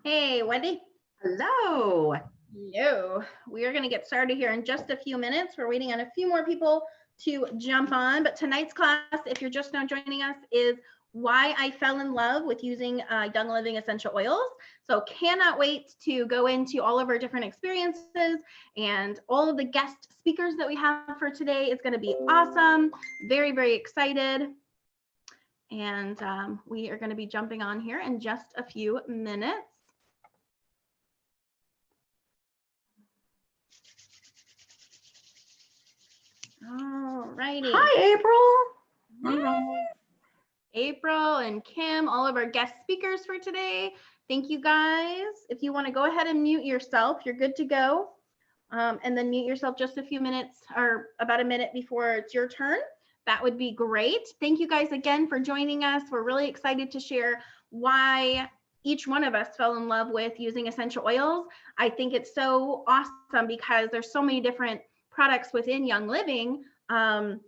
Hey, Wendy. Hello. Hello. We are going to get started here in just a few minutes. We're waiting on a few more people to jump on. But tonight's class, if you're just now joining us, is why I fell in love with using Young Living essential oils. So cannot wait to go into all of our different experiences and all of the guest speakers that we have for today. It's going to be awesome. Very, very excited. And we are going to be jumping on here in just a few minutes. All righty. Hi, April. Hi. April and Kim, all of our guest speakers for today. Thank you guys. If you want to go ahead and mute yourself, you're good to go. And then mute yourself just a few minutes or about a minute before it's your turn. That would be great. Thank you guys again for joining us. We're really excited to share why each one of us fell in love with using essential oils. I think it's so awesome because there's so many different products within Young Living and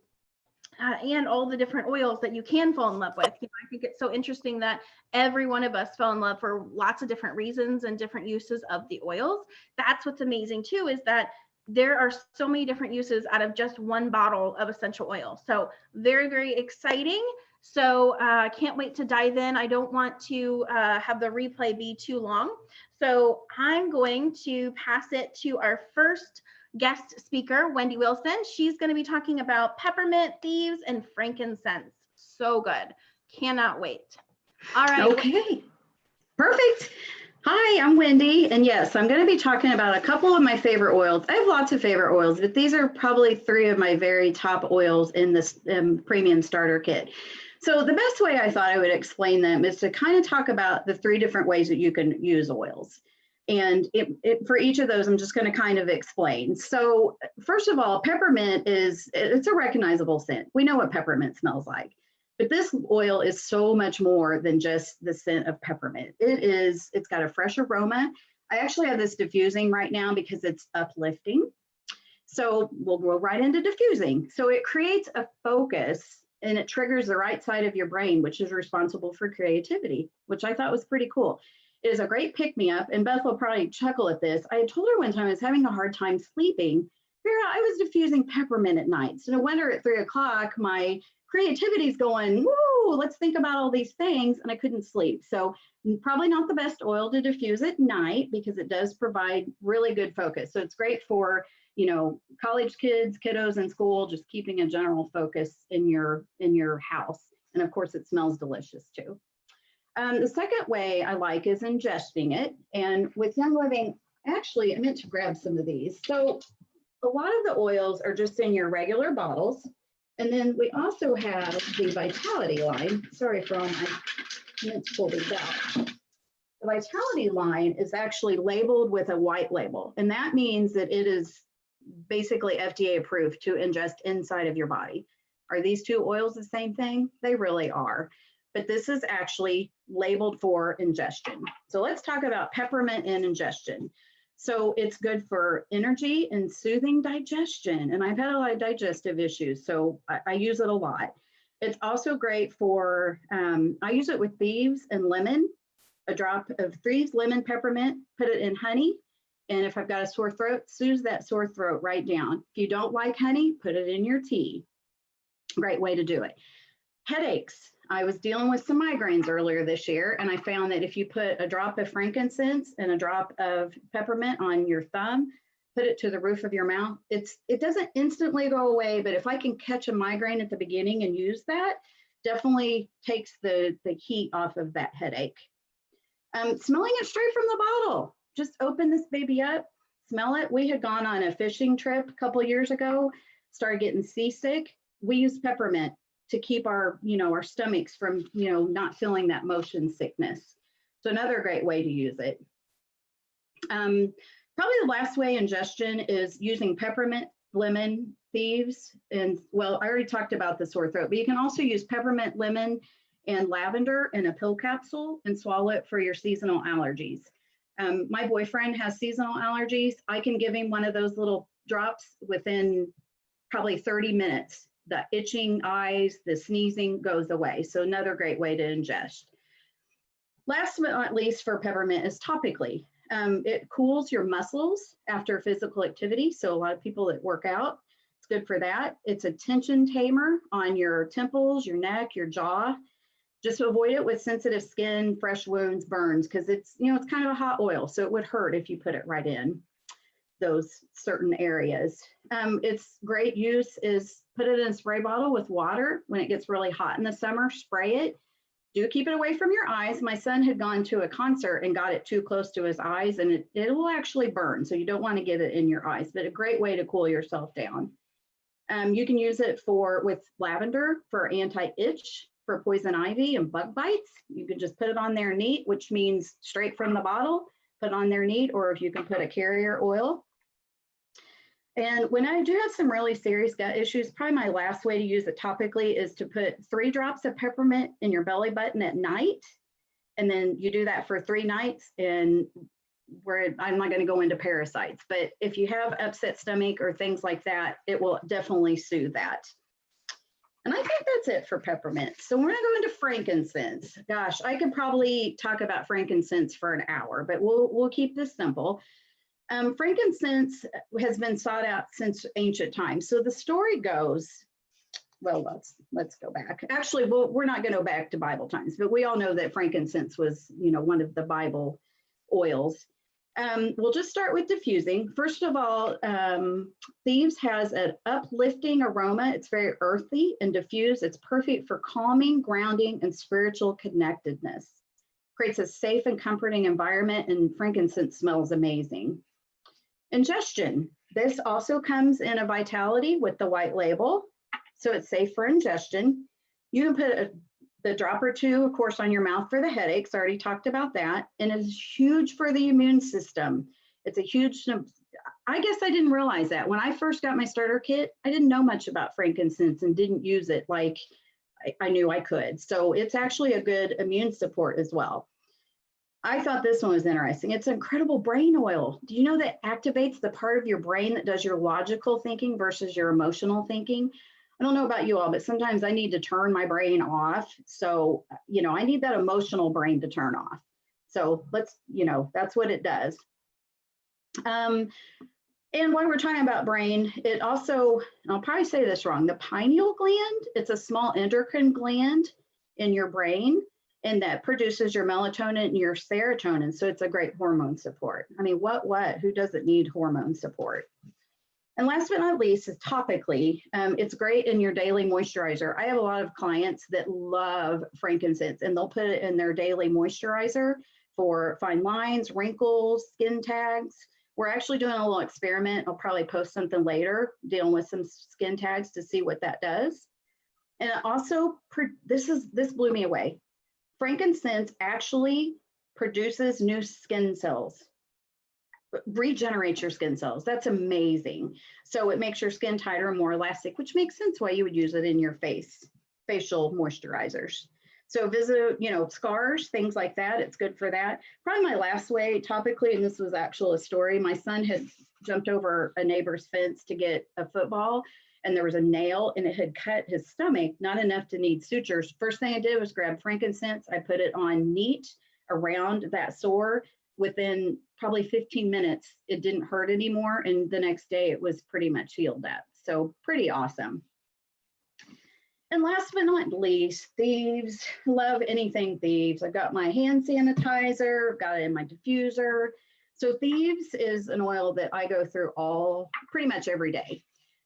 all the different oils that you can fall in love with. I think it's so interesting that every one of us fell in love for lots of different reasons and different uses of the oils. That's what's amazing too, is that there are so many different uses out of just one bottle of essential oil. So very, very exciting. So can't wait to dive in. I don't want to have the replay be too long. So I'm going to pass it to our first guest speaker, Wendy Wilson. She's going to be talking about peppermint, thieves, and frankincense. So good. Cannot wait. All right. Okay. Perfect. Hi, I'm Wendy. And yes, I'm going to be talking about a couple of my favorite oils. I have lots of favorite oils, but these are probably three of my very top oils in this premium starter kit. So the best way I thought I would explain them is to kind of talk about the three different ways that you can use oils. And for each of those, I'm just going to kind of explain. So first of all, peppermint it's a recognizable scent. We know what peppermint smells like, but this oil is so much more than just the scent of peppermint. It's got a fresh aroma. I actually have this diffusing right now because it's uplifting. So we'll go right into diffusing. So it creates a focus and it triggers the right side of your brain, which is responsible for creativity, which I thought was pretty cool. It is a great pick-me-up, and Beth will probably chuckle at this. I had told her one time I was having a hard time sleeping. Figure out I was diffusing peppermint at night. So no wonder at 3 o'clock, my creativity's going, woo, let's think about all these things, and I couldn't sleep. So probably not the best oil to diffuse at night because it does provide really good focus. So it's great for, college kids, kiddos in school, just keeping a general focus in your house. And of course, it smells delicious too. The second way I like is ingesting it. And with Young Living, actually, I meant to grab some of these. So a lot of the oils are just in your regular bottles. And then we also have the Vitality line. Sorry for all my, I meant to pull these out. The Vitality line is actually labeled with a white label. And that means that it is basically FDA approved to ingest inside of your body. Are these two oils the same thing? They really are. But this is actually labeled for ingestion. So let's talk about peppermint and ingestion. So it's good for energy and soothing digestion. And I've had a lot of digestive issues, so I use it a lot. It's also great for, I use it with thieves and lemon, a drop of thieves, lemon, peppermint, put it in honey. And if I've got a sore throat, soothes that sore throat right down. If you don't like honey, put it in your tea. Great way to do it. Headaches. I was dealing with some migraines earlier this year, and I found that if you put a drop of frankincense and a drop of peppermint on your thumb, put it to the roof of your mouth, it doesn't instantly go away, but if I can catch a migraine at the beginning and use that, definitely takes the heat off of that headache. Smelling it straight from the bottle. Just open this baby up, smell it. We had gone on a fishing trip a couple of years ago, started getting seasick. We used peppermint to keep our stomachs from, not feeling that motion sickness. So another great way to use it. Probably the last way ingestion is using peppermint, lemon, thieves, and well, I already talked about the sore throat, but you can also use peppermint, lemon, and lavender in a pill capsule and swallow it for your seasonal allergies. My boyfriend has seasonal allergies. I can give him one of those little drops within probably 30 minutes. The itching eyes, the sneezing goes away. So another great way to ingest. Last but not least for peppermint is topically. It cools your muscles after physical activity. So a lot of people that work out, it's good for that. It's a tension tamer on your temples, your neck, your jaw. Just avoid it with sensitive skin, fresh wounds, burns, because it's, it's kind of a hot oil. So it would hurt if you put it right in those certain areas. Its great use is put it in a spray bottle with water. When it gets really hot in the summer, spray it. Do keep it away from your eyes. My son had gone to a concert and got it too close to his eyes, and it will actually burn. So you don't want to get it in your eyes, but a great way to cool yourself down. You can use it with lavender for anti-itch, for poison ivy and bug bites. You can just put it on there neat, which means straight from the bottle, put on there neat, or if you can put a carrier oil. And when I do have some really serious gut issues, probably my last way to use it topically is to put 3 drops of peppermint in your belly button at night. And then you do that for 3 nights, and I'm not going to go into parasites, but if you have upset stomach or things like that, it will definitely soothe that. And I think that's it for peppermint. So we're going to go into frankincense. Gosh, I could probably talk about frankincense for an hour, but we'll keep this simple. Frankincense has been sought out since ancient times. So the story goes, well, let's go back. Actually, we're not going to go back to Bible times, but we all know that frankincense was, one of the Bible oils. We'll just start with diffusing. First of all, Thieves has an uplifting aroma. It's very earthy and diffused. It's perfect for calming, grounding, and spiritual connectedness. Creates a safe and comforting environment, and frankincense smells amazing. Ingestion. This also comes in a Vitality with the white label, so it's safe for ingestion. You can put the drop or 2, of course, on your mouth for the headaches. I already talked about that. And it's huge for the immune system. It's a huge, I guess I didn't realize that. When I first got my starter kit, I didn't know much about frankincense and didn't use it like I knew I could. So it's actually a good immune support as well. I thought this one was interesting. It's an incredible brain oil. Do you know that activates the part of your brain that does your logical thinking versus your emotional thinking? I don't know about you all, but sometimes I need to turn my brain off. So, I need that emotional brain to turn off. So that's what it does. And while we're talking about brain, it also, I'll probably say this wrong, the pineal gland, it's a small endocrine gland in your brain, and that produces your melatonin and your serotonin. So it's a great hormone support. I mean, who doesn't need hormone support? And last but not least is topically. It's great in your daily moisturizer. I have a lot of clients that love frankincense, and they'll put it in their daily moisturizer for fine lines, wrinkles, skin tags. We're actually doing a little experiment. I'll probably post something later dealing with some skin tags to see what that does. And it also, this blew me away. Frankincense actually produces new skin cells, regenerates your skin cells. That's amazing. So it makes your skin tighter and more elastic, which makes sense why you would use it in your facial moisturizers. So visit, scars, things like that. It's good for that. Probably my last way topically, and this was actually a story. My son had jumped over a neighbor's fence to get a football, and there was a nail, and it had cut his stomach, not enough to need sutures. First thing I did was grab frankincense. I put it on neat around that sore. Within probably 15 minutes, it didn't hurt anymore. And the next day it was pretty much healed up. So pretty awesome. And last but not least, Thieves. Love anything Thieves. I've got my hand sanitizer, I've got it in my diffuser. So Thieves is an oil that I go through pretty much every day.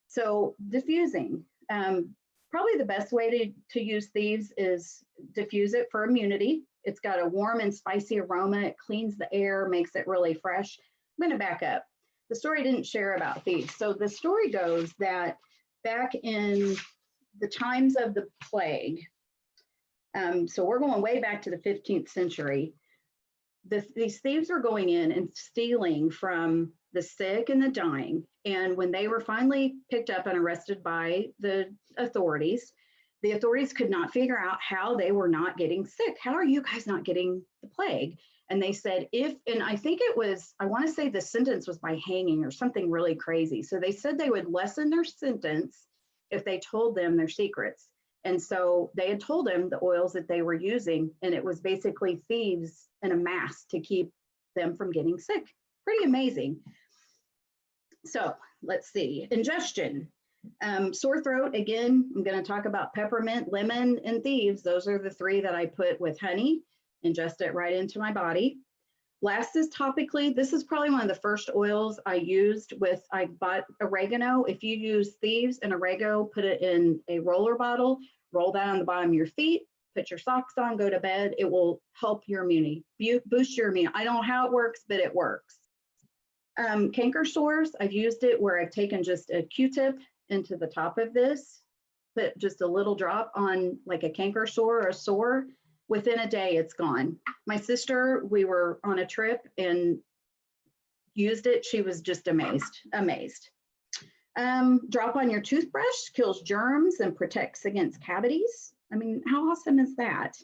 So diffusing, probably the best way to use Thieves is diffuse it for immunity. It's got a warm and spicy aroma. It cleans the air, makes it really fresh. I'm going to back up. The story didn't share about Thieves. So the story goes that back in the times of the plague, so we're going way back to the 15th century, these thieves were going in and stealing from the sick and the dying. And when they were finally picked up and arrested by the authorities could not figure out how they were not getting sick. How are you guys not getting the plague? And they said, and I think it was, I want to say the sentence was by hanging or something really crazy. So they said they would lessen their sentence if they told them their secrets. And so they had told him the oils that they were using, and it was basically thieves in a mask to keep them from getting sick. Pretty amazing. So let's see, ingestion. Sore throat, again, I'm going to talk about peppermint, lemon, and thieves. Those are the three that I put with honey, ingest it right into my body. Last is topically. This is probably one of the first oils I used with, I bought oregano. If you use thieves and oregano, put it in a roller bottle, roll that on the bottom of your feet, put your socks on, go to bed. It will help your immunity, boost your immunity. I don't know how it works, but it works. Canker sores, I've used it where I've taken just a Q-tip into the top of this, put just a little drop on like a canker sore or a sore. Within a day, it's gone. My sister, we were on a trip and used it. She was just amazed. Drop on your toothbrush, kills germs and protects against cavities. I mean, how awesome is that?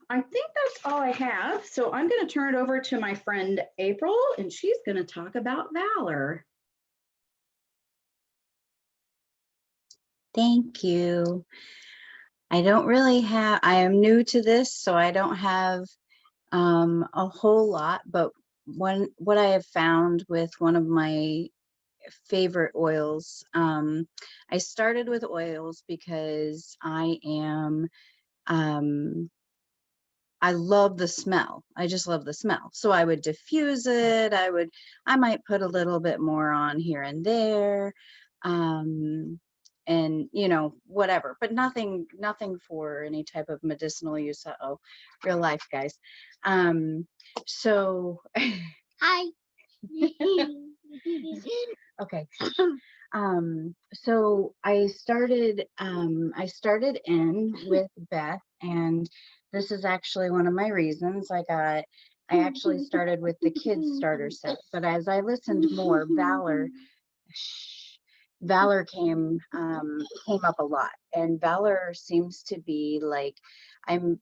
I think that's all I have. So I'm going to turn it over to my friend April, and she's going to talk about Valor. Thank you. I am new to this, so I don't have a whole lot, but what I have found with one of my favorite oils, I started with oils because I love the smell. I just love the smell. So I would diffuse it. I might put a little bit more on here and there. And whatever, but nothing for any type of medicinal use. Uh-oh, real life, guys. So Hi. okay. So I started in with Beth, and this is actually one of my reasons I actually started with the kids starter set, but as I listened more, Valor came up a lot, and Valor seems to be like, I'm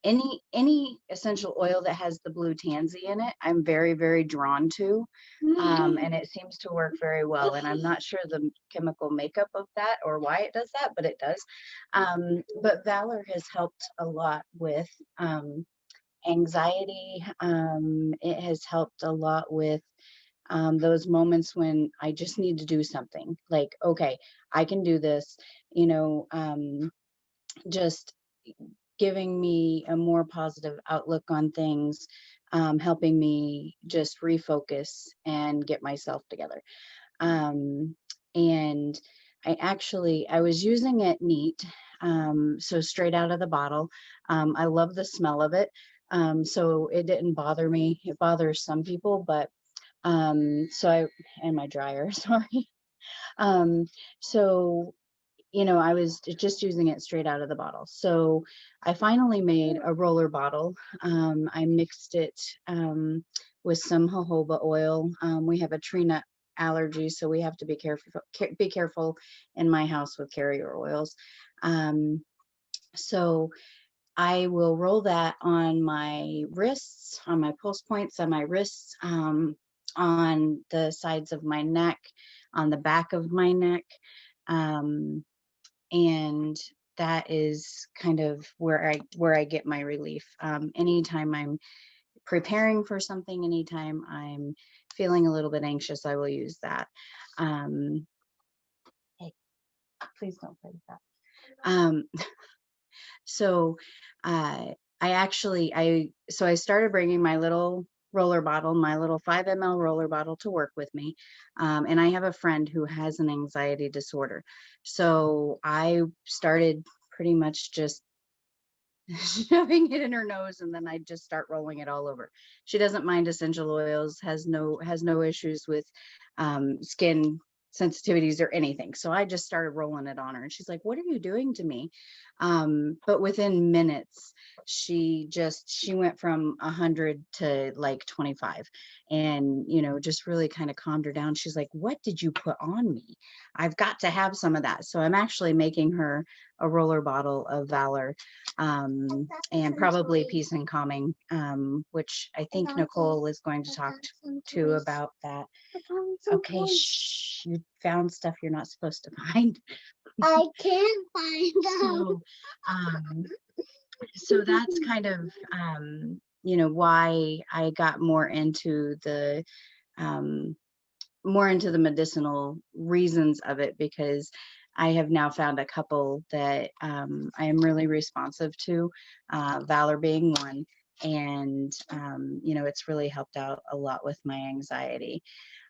any essential oil that has the blue tansy in it, I'm very, very drawn to, and it seems to work very well. And I'm not sure the chemical makeup of that or why it does that, but it does. But Valor has helped a lot with anxiety. It has helped a lot with those moments when I just need to do something, like, okay, I can do this, just giving me a more positive outlook on things, helping me just refocus and get myself together. And I was using it neat, so straight out of the bottle. I love the smell of it, so it didn't bother me. It bothers some people, but and my dryer, sorry. So I was just using it straight out of the bottle. So I finally made a roller bottle. I mixed it with some jojoba oil. We have a tree nut allergy, so we have to be careful in my house with carrier oils. So I will roll that on my wrists, on my pulse points, on my wrists, on the sides of my neck, on the back of my neck. And that is kind of where I get my relief. Anytime I'm preparing for something, anytime I'm feeling a little bit anxious, I will use that. Hey, please don't play with that. So I started bringing my little roller bottle, my little 5 ml roller bottle to work with me. And I have a friend who has an anxiety disorder. So I started pretty much just shoving it in her nose, and then I just start rolling it all over. She doesn't mind essential oils, has no issues with skin sensitivities or anything. So I just started rolling it on her, and she's like, "What are you doing to me?" But within minutes, she went from 100 to like 25, and just really kind of calmed her down. She's like, "What did you put on me? I've got to have some of that." So I'm actually making her a roller bottle of Valor, and probably Peace and Calming, which I think Nicole is going to talk to about that. Okay, shh, you found stuff you're not supposed to find. I can't find out. So, so that's kind of, you know, why I got more into the medicinal reasons of it, because I have now found a couple that I am really responsive to, Valor being one. And, you know, it's really helped out a lot with my anxiety.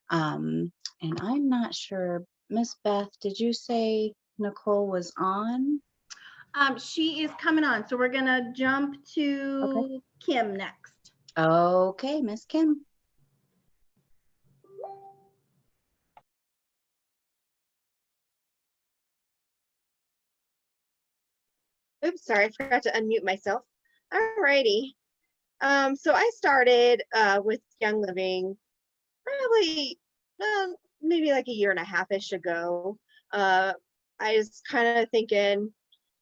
And I'm not sure, Miss Beth, did you say Nicole was on? She is coming on. So we're going to jump to Kim next. Okay, Miss Kim. Oops, sorry, I forgot to unmute myself. Alrighty. So I started with Young Living probably maybe like a year and a half-ish ago. I was kind of thinking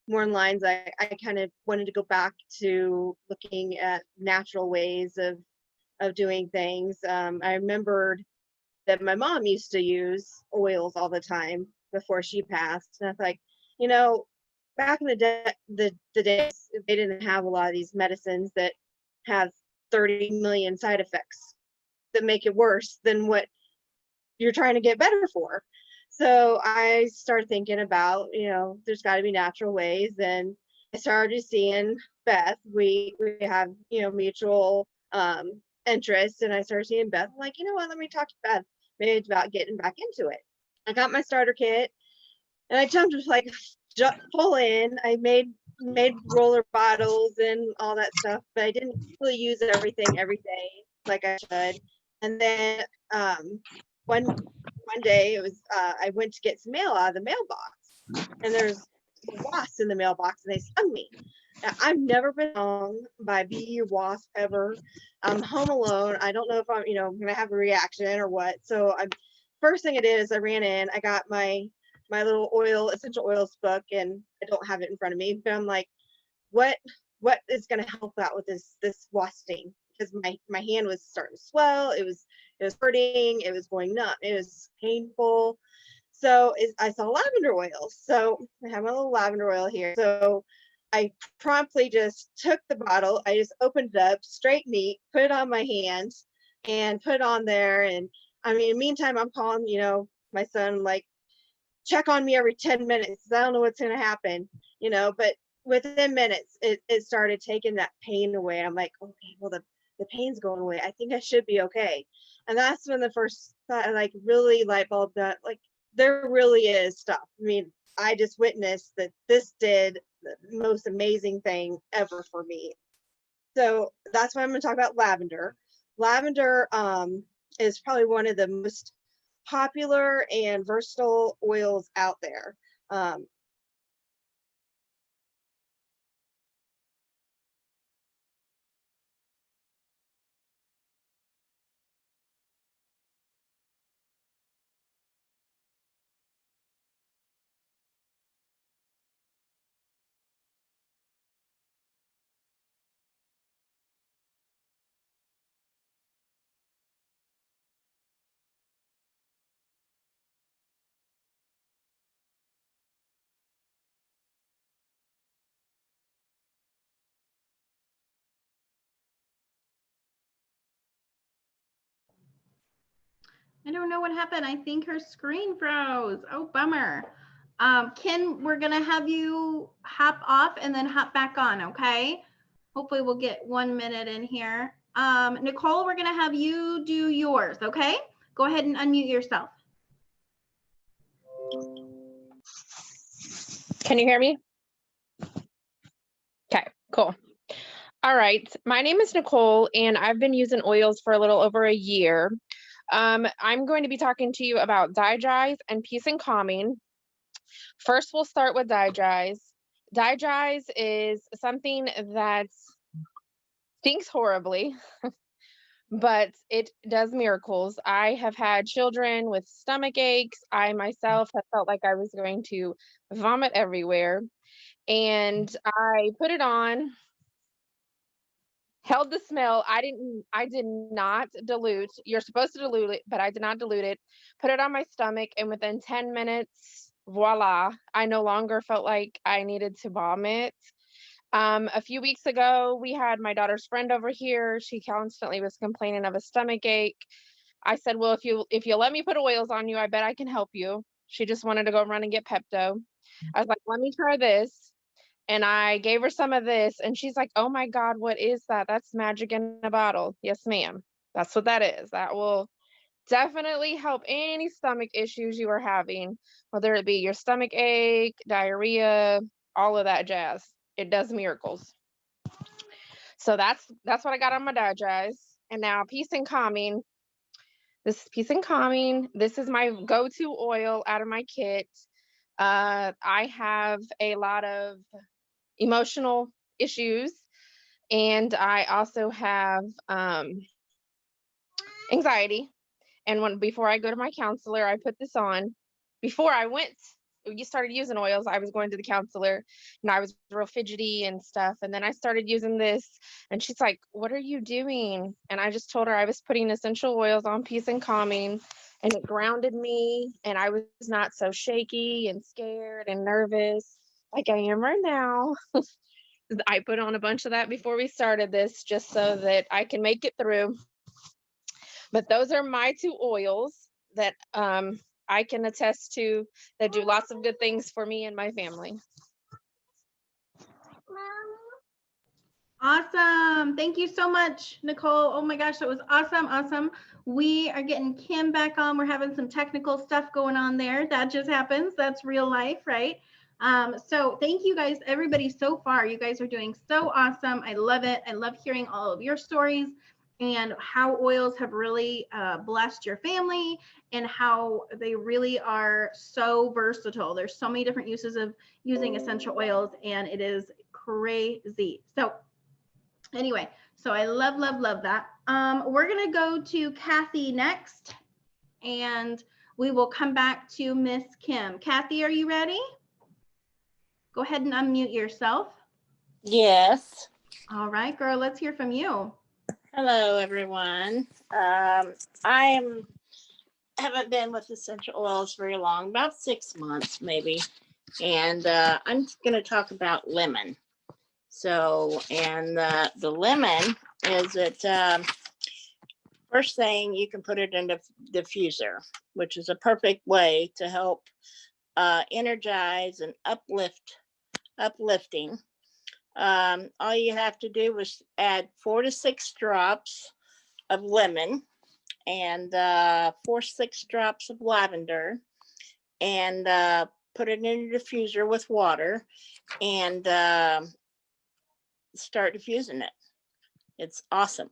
more in lines, I kind of wanted to go back to looking at natural ways of doing things. I remembered that my mom used to use oils all the time before she passed. And I was like, you know, back in the days, they didn't have a lot of these medicines that have 30 million side effects that make it worse than what you're trying to get better for. So I started thinking about, you know, there's got to be natural ways. And I started seeing Beth. We have, you know, mutual interests. And I started seeing Beth. I'm like, you know what, let me talk to Beth. Maybe it's about getting back into it. I got my starter kit and I jumped like full in. I made roller bottles and all that stuff, but I didn't really use everything every day like I should. And then one day it was I went to get some mail out of the mailbox, and there's wasps in the mailbox, and they stung me. Now, I've never been stung by a bee or wasp ever. I'm home alone. I don't know if I'm, you know, gonna have a reaction or what. So first thing I did is I ran in. I got my little essential oils book, and I don't have it in front of me, but I'm like, what is going to help out with this wasp sting? Because my hand was starting to swell. It was hurting. It was going nuts. It was painful. So I saw lavender oil. So I have my little lavender oil here. So I promptly just took the bottle. I just opened it up, straight neat, put it on my hands, and put it on there. And I mean, in the meantime, I'm calling, you know, my son, like, check on me every 10 minutes. I don't know what's going to happen, you know, but within minutes, it started taking that pain away. I'm like, okay, well, the pain's going away. I think I should be okay. And that's when the first thought, like, really light bulb that, like, there really is stuff. I mean, I just witnessed that this did the most amazing thing ever for me. So that's why I'm going to talk about lavender. Lavender is probably one of the most popular and versatile oils out there. I don't know what happened. I think her screen froze. Oh, bummer. Kim, we're going to have you hop off and then hop back on, okay? Hopefully we'll get 1 minute in here. Nicole, we're going to have you do yours, okay? Go ahead and unmute yourself. Can you hear me? Okay, cool. All right, my name is Nicole, and I've been using oils for a little over a year. I'm going to be talking to you about dye dries and peace and calming. First, we'll start with dye dries. Dye dries is something that stinks horribly, but it does miracles. I have had children with stomach aches. I myself have felt like I was going to vomit everywhere. And I put it on, held the smell. I did not dilute. You're supposed to dilute it, but I did not dilute it. Put it on my stomach, and within 10 minutes, voila, I no longer felt like I needed to vomit. A few weeks ago, we had my daughter's friend over here. She constantly was complaining of a stomach ache. I said, well, if you let me put oils on you, I bet I can help you. She just wanted to go run and get Pepto. I was like, let me try this. And I gave her some of this, and she's like, oh my God, what is that? That's magic in a bottle. Yes, ma'am. That's what that is. That will definitely help any stomach issues you are having, whether it be your stomach ache, diarrhea, all of that jazz. It does miracles. So that's what I got on my digest. And now Peace and Calming. This is Peace and Calming. This is my go-to oil out of my kit. I have a lot of emotional issues, and I also have anxiety. And before I go to my counselor, I put this on. Before you started using oils, I was going to the counselor and I was real fidgety and stuff. And then I started using this, and she's like, what are you doing? And I just told her I was putting essential oils on Peace and Calming, and it grounded me, and I was not so shaky and scared and nervous like I am right now. I put on a bunch of that before we started this just so that I can make it through. But those are my two oils that I can attest to that do lots of good things for me and my family. Awesome. Thank you so much, Nicole. Oh my gosh, that was awesome. Awesome. We are getting Kim back on. We're having some technical stuff going on there. That just happens. That's real life, right? So thank you guys, everybody so far. You guys are doing so awesome. I love it. I love hearing all of your stories and how oils have really blessed your family and how they really are so versatile. There's so many different uses of using essential oils, and it is crazy. So anyway, so I love, love, love that. We're gonna go to Kathy next, and we will come back to Miss Kim. Kathy, are you ready? Go ahead and unmute yourself. Yes. All right, girl, let's hear from you. Hello, everyone. Haven't been with essential oils very long, about 6 months maybe, and I'm going to talk about lemon. So, and the lemon is it. First thing, you can put it in the diffuser, which is a perfect way to help energize and uplifting. All you have to do is add 4 to 6 drops of lemon and 4 to 6 drops of lavender, and put it in a diffuser with water and start diffusing it. It's awesome.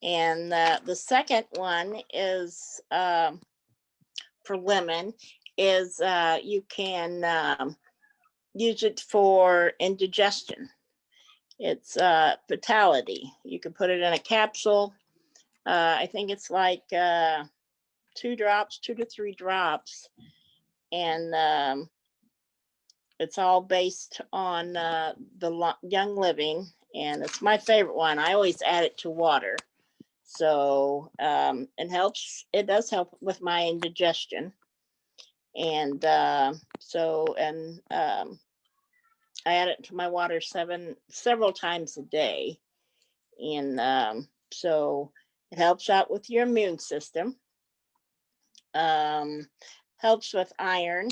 And the second one is for lemon is you can use it for indigestion. It's vitality. You can put it in a capsule. I think it's like 2 to 3 drops, and it's all based on the Young Living, and it's my favorite one. I always add it to water, so it does help with my indigestion, and I add it to my water several times a day, and so it helps out with your immune system, helps with iron,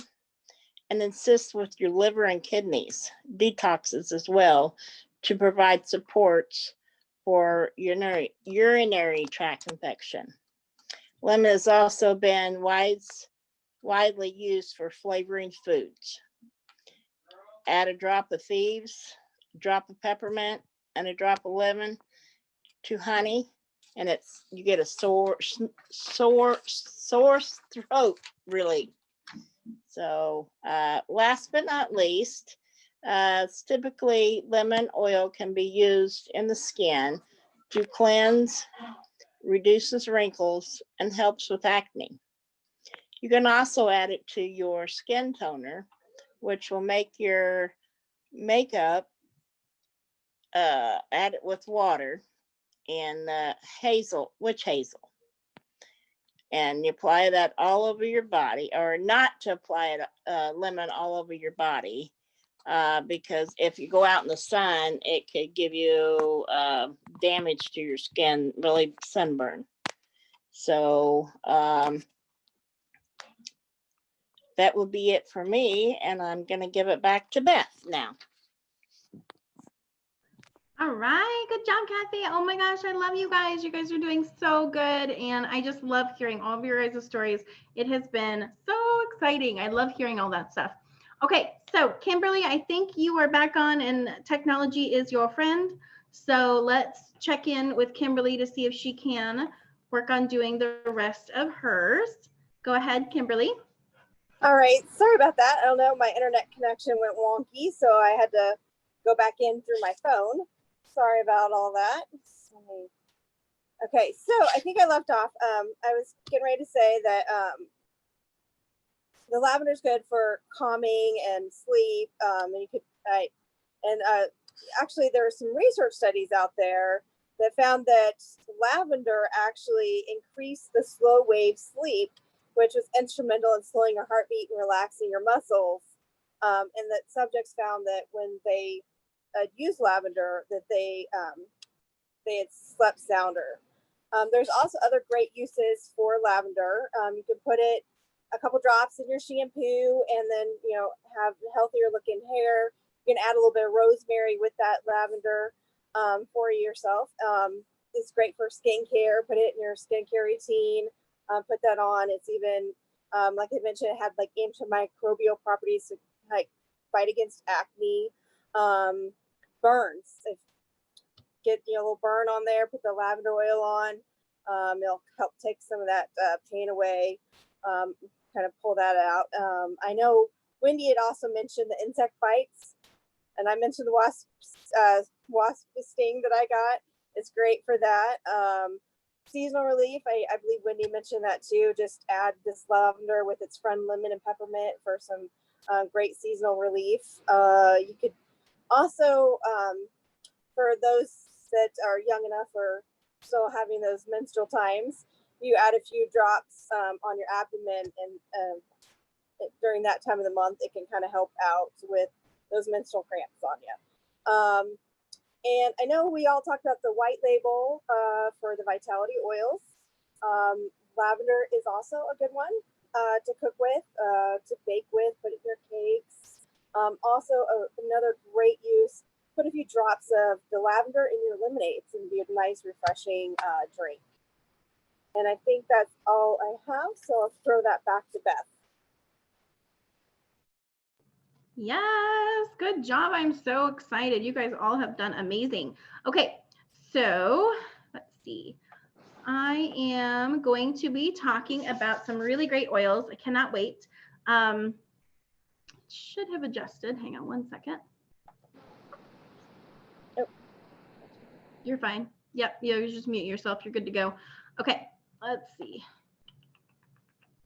and assists with your liver and kidneys, detoxes as well, to provide supports for urinary tract infection. Lemon has also been widely used for flavoring foods. Add a drop of thieves, a drop of peppermint, and a drop of lemon to honey, and you get a sore throat relief. So last but not least, typically lemon oil can be used in the skin to cleanse, reduces wrinkles, and helps with acne. You can also add it to your skin toner, which will make your makeup, add it with water and witch hazel. And you apply that all over your body, or not to apply it, lemon all over your body, because if you go out in the sun, it could give you damage to your skin, really sunburn. So that will be it for me, and I'm going to give it back to Beth now. All right, good job, Kathy. Oh my gosh, I love you guys. You guys are doing so good, and I just love hearing all of your guys' stories. It has been so exciting. I love hearing all that stuff. Okay, so Kimberly, I think you are back on, and technology is your friend. So let's check in with Kimberly to see if she can work on doing the rest of hers. Go ahead, Kimberly. All right, sorry about that. I don't know, my internet connection went wonky, so I had to go back in through my phone. Sorry about all that. Okay, so I think I left off. I was getting ready to say that the lavender is good for calming and sleep. And you could, actually, there are some research studies out there that found that lavender actually increased the slow wave sleep, which was instrumental in slowing your heartbeat and relaxing your muscles. And that subjects found that when they used lavender, that they had slept sounder. There's also other great uses for lavender. You can put it a couple drops in your shampoo, and then have healthier looking hair. You can add a little bit of rosemary with that lavender for yourself. It's great for skincare. Put it in your skincare routine. Put that on. It's even like I mentioned, it had like antimicrobial properties to like fight against acne, burns. If get a little burn on there, put the lavender oil on. It'll help take some of that pain away, kind of pull that out. I know Wendy had also mentioned the insect bites, and I mentioned the wasp sting that I got. It's great for that. Seasonal relief, I believe Wendy mentioned that too. Just add this lavender with its friend lemon and peppermint for some great seasonal relief. You could also, for those that are young enough or still having those menstrual times, you add a few drops on your abdomen, and during that time of the month, it can kind of help out with those menstrual cramps on you. And I know we all talked about the white label for the vitality oils. Lavender is also a good one to cook with, to bake with, put in your cakes. Also, another great use, put a few drops of the lavender in your lemonades and be a nice, refreshing drink. And I think that's all I have, so I'll throw that back to Beth. Yes, good job. I'm so excited. You guys all have done amazing. Okay, so let's see. I am going to be talking about some really great oils. I cannot wait. Should have adjusted. Hang on one second. Oh. You're fine. Yep, you just mute yourself. You're good to go. Okay, let's see.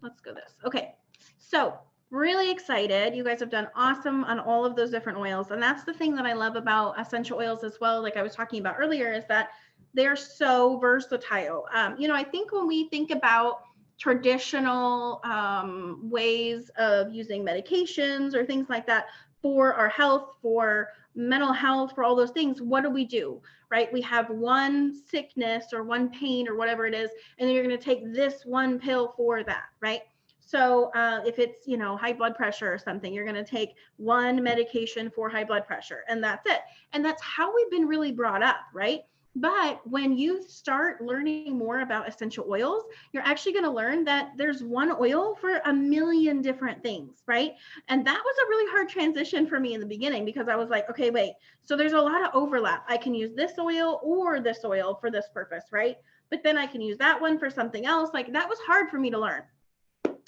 Let's go this. Okay, so really excited. You guys have done awesome on all of those different oils. And that's the thing that I love about essential oils as well, like I was talking about earlier, is that they're so versatile. I think when we think about traditional ways of using medications or things like that for our health, for mental health, for all those things, what do? Right? We have one sickness or one pain or whatever it is, and then you're going to take this one pill for that, right? So if it's, high blood pressure or something, you're going to take one medication for high blood pressure, and that's it. And that's how we've been really brought up, right? But when you start learning more about essential oils, you're actually going to learn that there's one oil for a million different things, right? And that was a really hard transition for me in the beginning, because I was like, okay, wait, so there's a lot of overlap. I can use this oil or this oil for this purpose, right? But then I can use that one for something else. Like, that was hard for me to learn.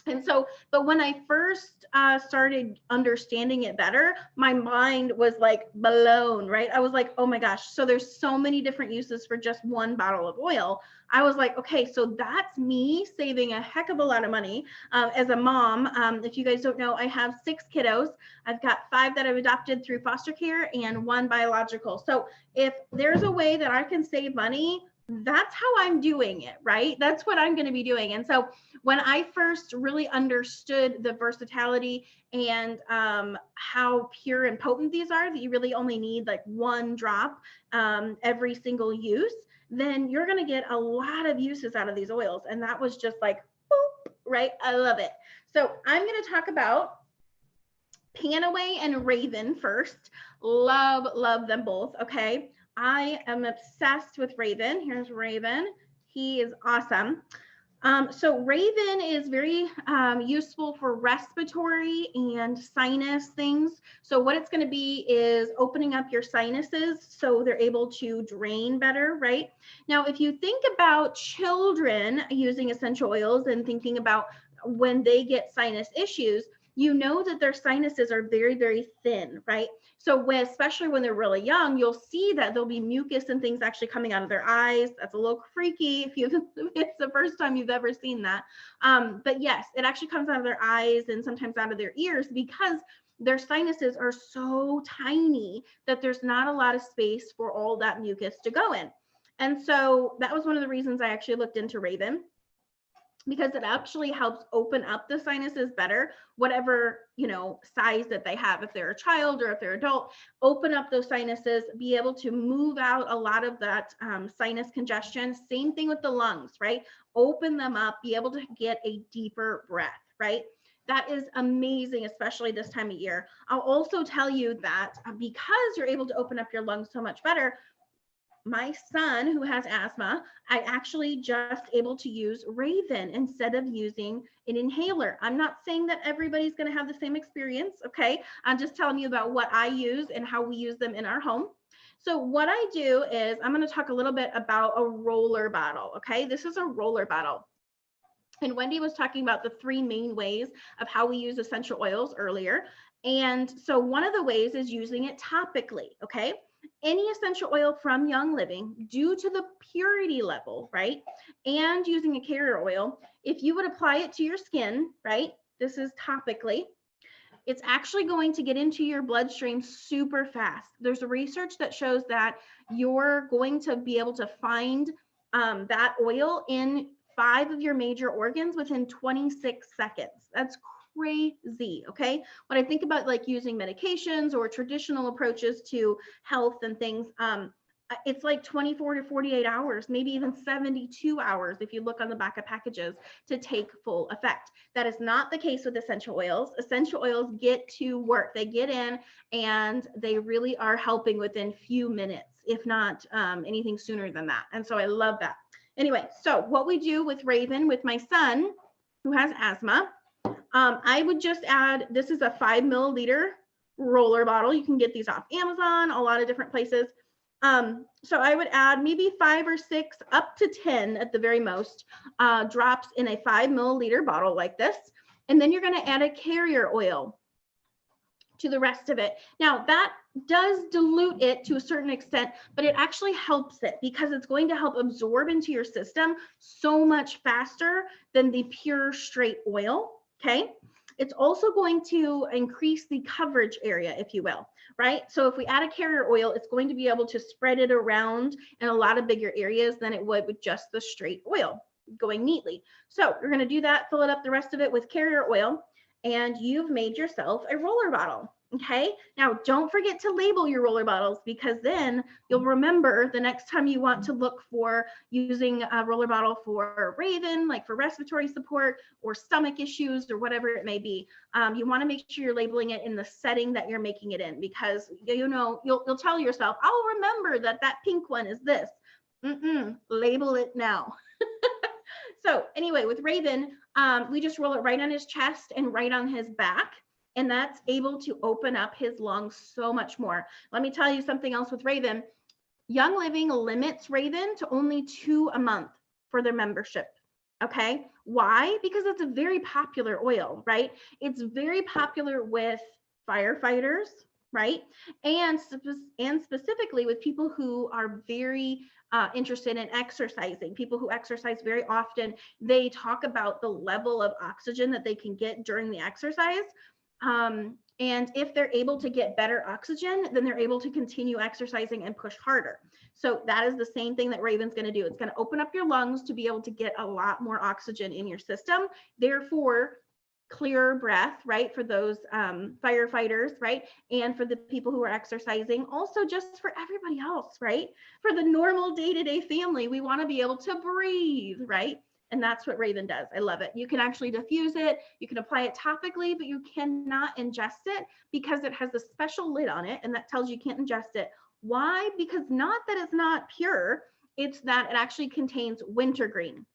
And so, but when I first started understanding it better, my mind was like blown, right? I was like, oh my gosh, so there's so many different uses for just one bottle of oil. I was like, okay, so that's me saving a heck of a lot of money as a mom. If you guys don't know, I have 6 kiddos. I've got 5 that I've adopted through foster care and 1 biological. So if there's a way that I can save money, that's how I'm doing it, right? That's what I'm going to be doing. And so when I first really understood the versatility and how pure and potent these are, that you really only need like 1 drop every single use, then you're going to get a lot of uses out of these oils. And that was just like, boop, right? I love it. So I'm going to talk about Panaway and Raven first. Love them both. Okay. I am obsessed with Raven. Here's Raven. He is awesome. So Raven is very useful for respiratory and sinus things. So what it's going to be is opening up your sinuses so they're able to drain better, right? Now, if you think about children using essential oils and thinking about when they get sinus issues, you know that their sinuses are very, very thin, right? So especially when they're really young, you'll see that there'll be mucus and things actually coming out of their eyes. That's a little freaky if it's the first time you've ever seen that. But yes, it actually comes out of their eyes and sometimes out of their ears because their sinuses are so tiny that there's not a lot of space for all that mucus to go in. And so that was one of the reasons I actually looked into Raven, because it actually helps open up the sinuses better, whatever, size that they have. If they're a child or if they're adult, open up those sinuses, be able to move out a lot of that sinus congestion. Same thing with the lungs, right? Open them up, be able to get a deeper breath, right? That is amazing, especially this time of year. I'll also tell you that because you're able to open up your lungs so much better, my son who has asthma, I actually just able to use Raven instead of using an inhaler. I'm not saying that everybody's going to have the same experience. Okay. I'm just telling you about what I use and how we use them in our home. So what I do is I'm going to talk a little bit about a roller bottle. Okay. This is a roller bottle. And Wendy was talking about the 3 main ways of how we use essential oils earlier. And so one of the ways is using it topically. Okay. Any essential oil from Young Living, due to the purity level, right, and using a carrier oil, if you would apply it to your skin, right, this is topically, it's actually going to get into your bloodstream super fast. There's a research that shows that you're going to be able to find that oil in 5 of your major organs within 26 seconds. That's crazy. Okay. When I think about like using medications or traditional approaches to health and things, it's like 24 to 48 hours, maybe even 72 hours if you look on the back of packages to take full effect. That is not the case with essential oils. Essential oils get to work. They get in and they really are helping within few minutes, if not anything sooner than that. And so I love that. Anyway, so what we do with Raven, with my son who has asthma, I would just add, this is a 5 milliliter roller bottle. You can get these off Amazon, a lot of different places. So I would add maybe 5 or 6, up to 10 at the very most, drops in a 5 milliliter bottle like this. And then you're going to add a carrier oil to the rest of it. Now that does dilute it to a certain extent, but it actually helps it because it's going to help absorb into your system so much faster than the pure straight oil. Okay. It's also going to increase the coverage area, if you will, right? So if we add a carrier oil, it's going to be able to spread it around in a lot of bigger areas than it would with just the straight oil going neatly. So you're going to do that, fill it up the rest of it with carrier oil, and you've made yourself a roller bottle. Okay. Now don't forget to label your roller bottles, because then you'll remember the next time you want to look for using a roller bottle for Raven, like for respiratory support or stomach issues or whatever it may be. You want to make sure you're labeling it in the setting that you're making it in, because you'll tell yourself, I'll remember that pink one is this. Label it now. So anyway, with Raven, we just roll it right on his chest and right on his back. And that's able to open up his lungs so much more. Let me tell you something else with Raven. Young Living limits Raven to only 2 a month for their membership. Okay. Why? Because it's a very popular oil, right? It's very popular with firefighters, right? And specifically with people who are very interested in exercising, people who exercise very often. They talk about the level of oxygen that they can get during the exercise. And if they're able to get better oxygen, then they're able to continue exercising and push harder. So that is the same thing that Raven's going to do. It's going to open up your lungs to be able to get a lot more oxygen in your system. Therefore, clearer breath, right? For those firefighters, right? And for the people who are exercising, also just for everybody else, right? For the normal day-to-day family, we want to be able to breathe, right? And that's what Raven does. I love it. You can actually diffuse it. You can apply it topically, but you cannot ingest it because it has a special lid on it, and that tells you can't ingest it. Why? Because not that it's not pure, it's that it actually contains wintergreen.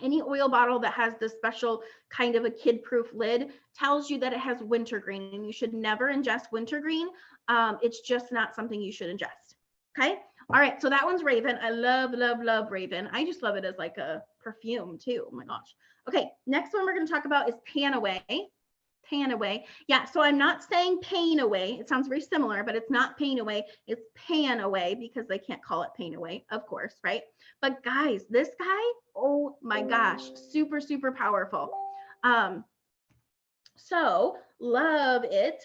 Any oil bottle that has this special kind of a kid-proof lid tells you that it has wintergreen, and you should never ingest wintergreen. It's just not something you should ingest. Okay. All right. So that one's Raven. I love, love, love Raven. I just love it as like a perfume too. Oh my gosh. Okay. Next one we're going to talk about is Pan Away. Pan Away. Yeah. So I'm not saying pain away. It sounds very similar, but it's not pain away. It's Pan Away because they can't call it pain away, of course. Right. But guys, this guy, oh my gosh, super, super powerful. So love it.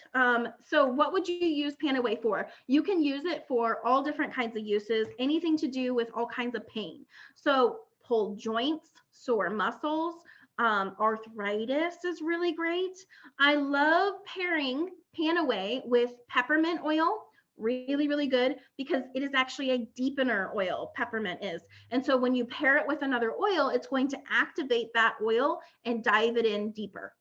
So what would you use Pan Away for? You can use it for all different kinds of uses, anything to do with all kinds of pain. So pulled joints, sore muscles, arthritis is really great. I love pairing Pan Away with peppermint oil. Really, really good because it is actually a deepener oil, peppermint is. And so when you pair it with another oil, it's going to activate that oil and dive it in deeper.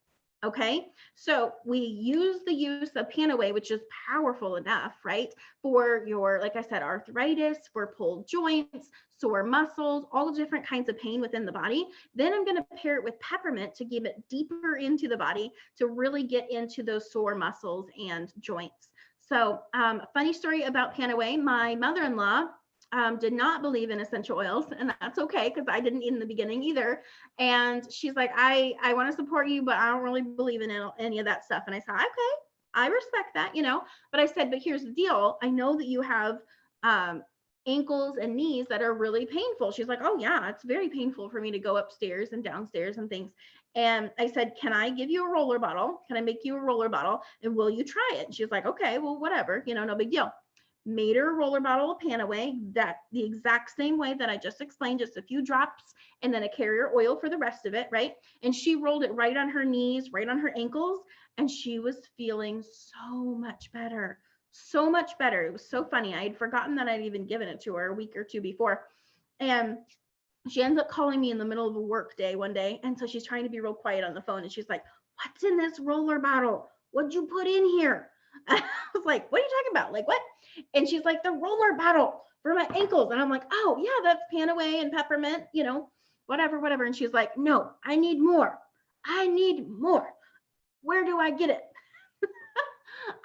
Okay, so we use the use of Pan Away, which is powerful enough, right? For your, like I said, arthritis, for pulled joints, sore muscles, all the different kinds of pain within the body. Then I'm going to pair it with peppermint to give it deeper into the body to really get into those sore muscles and joints. So funny story about Pan Away, my mother-in-law did not believe in essential oils, and that's okay because I didn't in the beginning either. And she's like, I want to support you, but I don't really believe in any of that stuff. And I said, okay, I respect that, you know, but I said, but here's the deal. I know that you have ankles and knees that are really painful. She's like, oh yeah, it's very painful for me to go upstairs and downstairs and things. And I said, can I give you a roller bottle? Can I make you a roller bottle? And will you try it? And she's like, okay, well, whatever, you know, no big deal. Made her a roller bottle of Pan Away, that the exact same way that I just explained, just a few drops and then a carrier oil for the rest of it, right? And she rolled it right on her knees, right on her ankles, and she was feeling so much better. So much better. It was so funny. I had forgotten that I'd even given it to her a week or two before. And she ends up calling me in the middle of a work day one day. And so she's trying to be real quiet on the phone. And she's like, what's in this roller bottle? What'd you put in here? I was like, what are you talking about? Like, what? And she's like, the roller bottle for my ankles. And I'm like, oh yeah, that's Pan Away and peppermint, you know, whatever, whatever. And she's like, no, I need more. I need more. Where do I get it?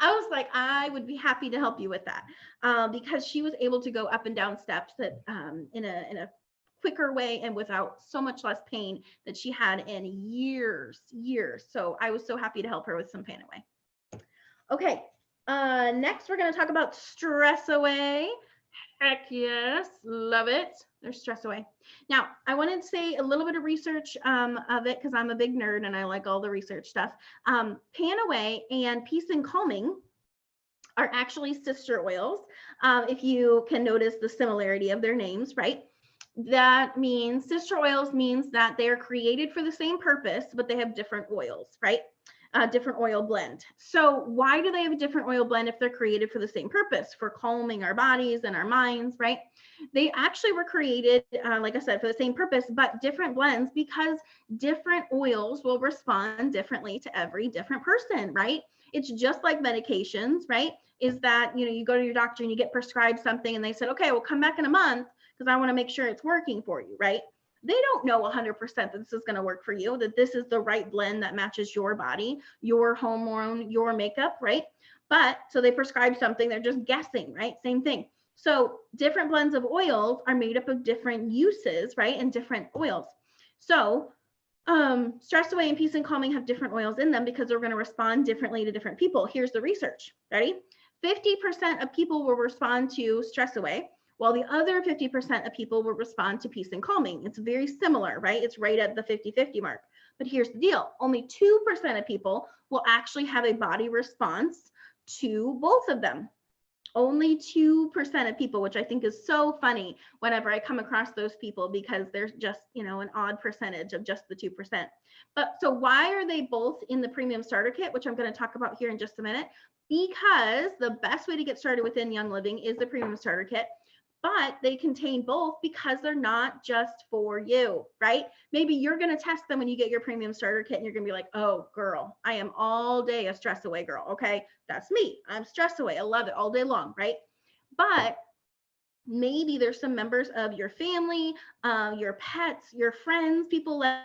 I was like, I would be happy to help you with that because she was able to go up and down steps that in a quicker way and without so much less pain that she had in years. So I was so happy to help her with some Pan Away. Okay, next we're going to talk about Stress Away. Heck yes, love it. There's Stress Away. Now, I wanted to say a little bit of research of it because I'm a big nerd and I like all the research stuff. Pan Away and Peace and Calming are actually sister oils. If you can notice the similarity of their names, right? That means sister oils means that they are created for the same purpose, but they have different oils, right? Different oil blend. So why do they have a different oil blend if they're created for the same purpose, for calming our bodies and our minds, right? They actually were created, like I said, for the same purpose, but different blends because different oils will respond differently to every different person, right? It's just like medications, right? Is that, you know, you go to your doctor and you get prescribed something and they said, okay, well, come back in a month because I want to make sure it's working for you, right? They don't know 100% that this is going to work for you, that this is the right blend that matches your body, your hormone, your makeup, right? But so they prescribe something, they're just guessing, right? Same thing. So different blends of oils are made up of different uses, right? And different oils. So Stress Away and Peace and Calming have different oils in them because they're going to respond differently to different people. Here's the research. Ready? 50% of people will respond to Stress Away, while the other 50% of people will respond to Peace and Calming. It's very similar, right? It's right at the 50-50 mark. But here's the deal. Only 2% of people will actually have a body response to both of them. Only 2% of people, which I think is so funny whenever I come across those people, because there's just, you know, an odd percentage of just the 2%. But so why are they both in the premium starter kit, which I'm going to talk about here in just a minute? Because the best way to get started within Young Living is the premium starter kit, but they contain both because they're not just for you, right? Maybe you're going to test them when you get your premium starter kit and you're going to be like, oh girl, I am all day a stress away girl. Okay. That's me. I'm stress away. I love it all day long. Right. But maybe there's some members of your family, your pets, your friends, people like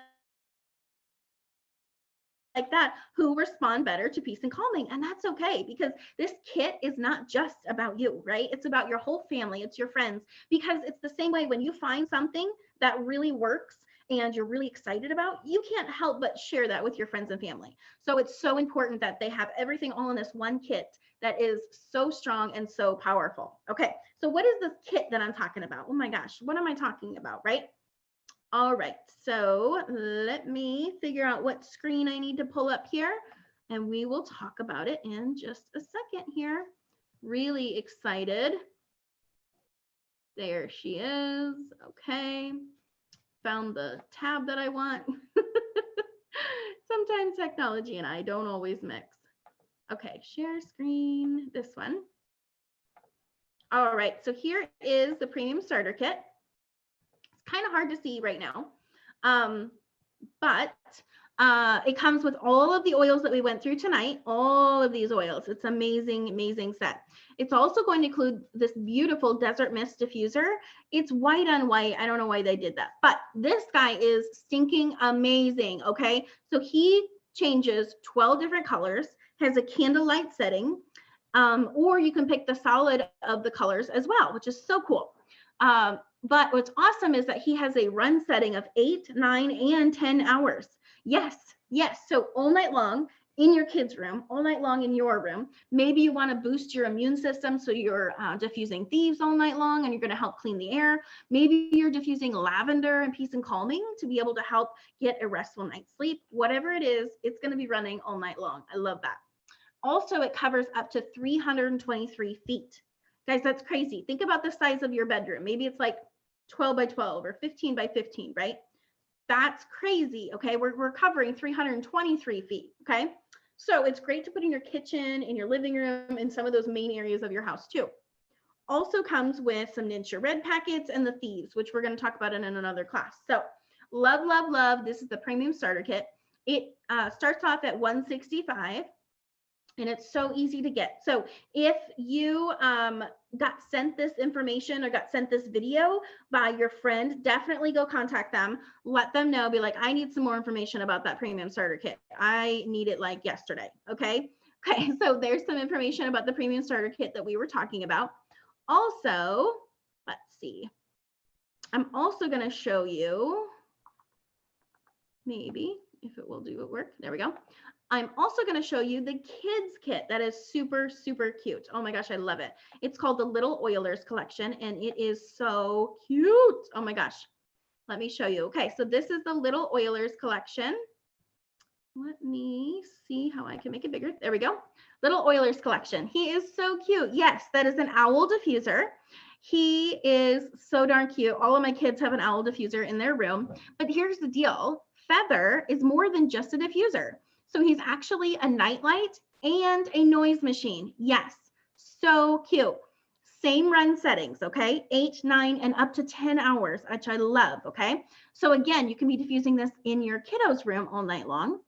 that who respond better to peace and calming. And that's okay, because this kit is not just about you, right? It's about your whole family. It's your friends, because it's the same way when you find something that really works and you're really excited about, you can't help but share that with your friends and family. So it's so important that they have everything all in this one kit that is so strong and so powerful. Okay, so what is this kit that I'm talking about? Oh my gosh, what am I talking about, right? All right, so let me figure out what screen I need to pull up here, and we will talk about it in just a second here. Really excited. There she is. Okay, found the tab that I want. Sometimes technology and I don't always mix. Okay, share screen, this one. All right, so here is the premium starter kit. Kind of hard to see right now, but it comes with all of the oils that we went through tonight, all of these oils. It's amazing, amazing set. It's also going to include this beautiful desert mist diffuser. It's white on white. I don't know why they did that, but this guy is stinking amazing. Okay, so he changes 12 different colors, has a candlelight setting, or you can pick the solid of the colors as well, which is so cool. But what's awesome is that he has a run setting of 8, 9, and 10 hours. Yes, yes. So all night long in your kids' room, all night long in your room. Maybe you want to boost your immune system, so you're diffusing thieves all night long and you're going to help clean the air. Maybe you're diffusing lavender and peace and calming to be able to help get a restful night's sleep. Whatever it is, it's going to be running all night long. I love that. Also, it covers up to 323 feet. Guys, that's crazy. Think about the size of your bedroom. Maybe it's like 12 by 12 or 15 by 15, right? That's crazy. Okay, we're covering 323 feet. Okay, so it's great to put in your kitchen, in your living room, in some of those main areas of your house too. Also comes with some Ninja Red packets and the thieves, which we're going to talk about in another class. So love, love, love. This is the premium starter kit. It starts off at $165. And it's so easy to get. So if you got sent this information or got sent this video by your friend, definitely go contact them. Let them know, be like, I need some more information about that premium starter kit. I need it like yesterday, okay? Okay, so there's some information about the premium starter kit that we were talking about. Also, let's see. I'm also gonna show you, maybe, if it will do it work, there we go. I'm also going to show you the kids kit that is super, super cute. Oh my gosh, I love it. It's called the Little Oilers collection, and it is so cute. Oh my gosh. Let me show you. Okay, so this is the Little Oilers collection. Let me see how I can make it bigger. There we go. Little Oilers collection. He is so cute. Yes, that is an owl diffuser. He is so darn cute. All of my kids have an owl diffuser in their room. But here's the deal. Feather is more than just a diffuser. So he's actually a nightlight and a noise machine. Yes, so cute. Same run settings, okay? 8, 9, and up to 10 hours, which I love, okay? So again, you can be diffusing this in your kiddo's room all night long.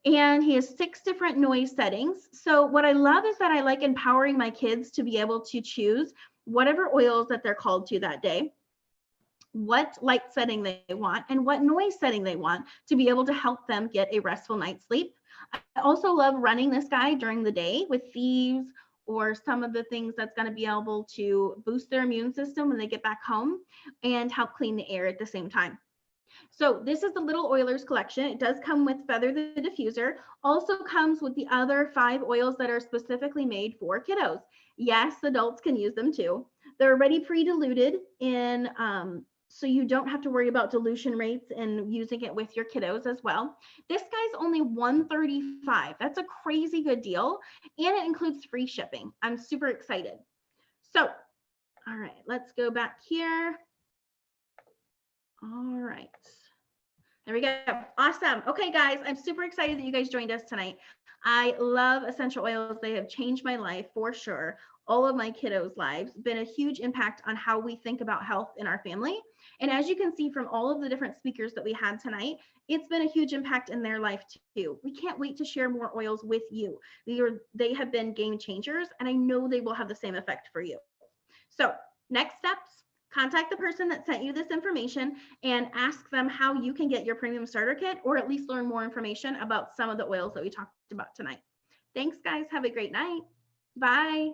And he has 6 different noise settings. So what I love is that I like empowering my kids to be able to choose whatever oils that they're called to that day, what light setting they want, and what noise setting they want to be able to help them get a restful night's sleep. I also love running this guy during the day with thieves or some of the things that's going to be able to boost their immune system when they get back home and help clean the air at the same time. So this is the Little Oilers collection. It does come with Feather the diffuser. Also comes with the other 5 oils that are specifically made for kiddos. Yes, adults can use them too. They're already pre-diluted in so you don't have to worry about dilution rates and using it with your kiddos as well. This guy's only $135. That's a crazy good deal, and it includes free shipping. I'm super excited. So, all right, let's go back here. All right. There we go. Awesome. Okay, guys, I'm super excited that you guys joined us tonight. I love essential oils. They have changed my life for sure. All of my kiddos' lives, been a huge impact on how we think about health in our family. And as you can see from all of the different speakers that we had tonight, it's been a huge impact in their life too. We can't wait to share more oils with you. They have been game changers, and I know they will have the same effect for you. So next steps, contact the person that sent you this information and ask them how you can get your premium starter kit, or at least learn more information about some of the oils that we talked about tonight. Thanks, guys. Have a great night. Bye.